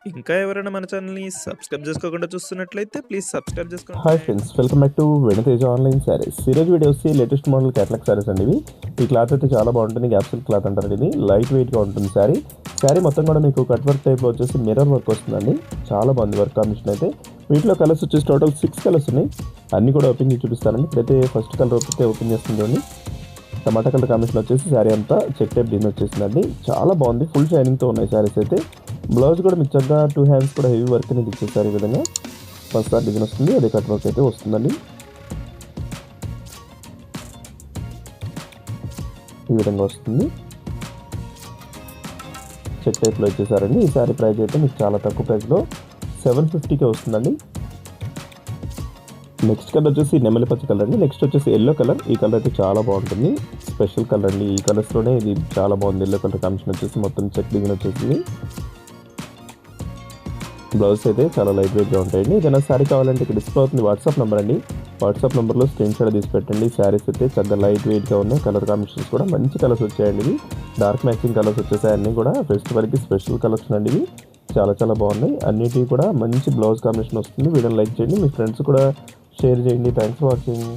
ఇంకా ఎవరైనా మన ఛానల్‌ని సబ్స్క్రైబ్ చేసుకోకుండా చూస్తున్నట్లయితే ప్లీజ్ సబ్స్క్రైబ్ చేసుకోండి hi friends. Friends, welcome back to Veniteja online saris. ఈరోజు వీడియో వచ్చి లేటెస్ట్ మోడల్ క్యాటలాగ్ శారీస్ అండి ఇవి. ఈ క్లాత్ అయితే చాలా బాగుంటుంది. గ్యాప్సిల్ క్లాత్ అంటారు. ఇది లైట్ వెయిట్గా ఉంటుంది శారీ. శారీ మొత్తం కూడా మీకు కట్ వర్క్ టైప్లో వచ్చేసి మిర్రర్ వర్క్ వస్తుందండి. చాలా బాగుంది వర్క్ కాంబినేషన్ అయితే. వీటిలో కలర్స్ వచ్చేసి టోటల్ 6 కలర్స్ ఉన్నాయి. అన్నీ కూడా ఓపెన్ చేసి చూపిస్తానండి. ఇప్పుడైతే ఫస్ట్ కలర్ అయితే ఓపెన్ చేస్తుంది. టమాటా కలర్ కాంబినేషన్ వచ్చేసి శారీ అంతా చెక్ టైప్ డిజైన్ వచ్చేసిందండి. చాలా బాగుంది. ఫుల్ షైనింగ్తో ఉన్నాయి శారీస్ అయితే. బ్లౌజ్ కూడా మీకు చక్కగా 2 హ్యాండ్స్ కూడా హెవీ వర్క్ అనేది ఇచ్చేసారు. ఈ విధంగా ఫస్ట్ సార్ డిజైన్ వస్తుంది, అదే కట్ వర్క్ అయితే వస్తుందండి. ఈ విధంగా వస్తుంది. చెక్ టైప్లో ఇచ్చేసారండి. ఈ శారీ ప్రైస్ అయితే మీకు చాలా తక్కువ ప్రైస్లో 750కే వస్తుందండి. నెక్స్ట్ కలర్ వచ్చేసి నెమలి పచ్చ కలర్ అండి. నెక్స్ట్ వచ్చేసి ఎల్లో కలర్. ఈ కలర్ అయితే చాలా బాగుంటుంది. స్పెషల్ కలర్ అండి. ఈ కలర్స్లోనే ఇది చాలా బాగుంది. ఎల్లో కలర్ కాంబినేషన్ వచ్చేసి మొత్తం చెక్ డిజైన్ వచ్చేసింది. బ్లౌజ్ అయితే చాలా లైట్ వెయిట్గా ఉంటాయండి. ఏదైనా శారీ కావాలంటే ఇక్కడ డిస్ప్లే అవుతుంది వాట్సాప్ నెంబర్ అండి. వాట్సాప్ నెంబర్లో స్క్రీన్ షాట్ తీసి పెట్టండి. శారీస్ అయితే చక్కగా లైట్ వెయిట్గా ఉన్నాయి. కలర్ కాంబినేషన్స్ కూడా మంచి కలర్స్ వచ్చాయండి. ఇవి డార్క్ మ్యాచింగ్ కలర్స్ వచ్చేసాయి. అన్నీ కూడా ఫెస్టివల్కి స్పెషల్ కలెక్షన్ అండి. ఇవి చాలా చాలా బాగున్నాయి. అన్నిటికీ కూడా మంచి బ్లౌజ్ కాంబినేషన్ వస్తుంది. వీడియోని లైక్ చేయండి, మీ ఫ్రెండ్స్ కూడా షేర్ చేయండి. Thanks for watching.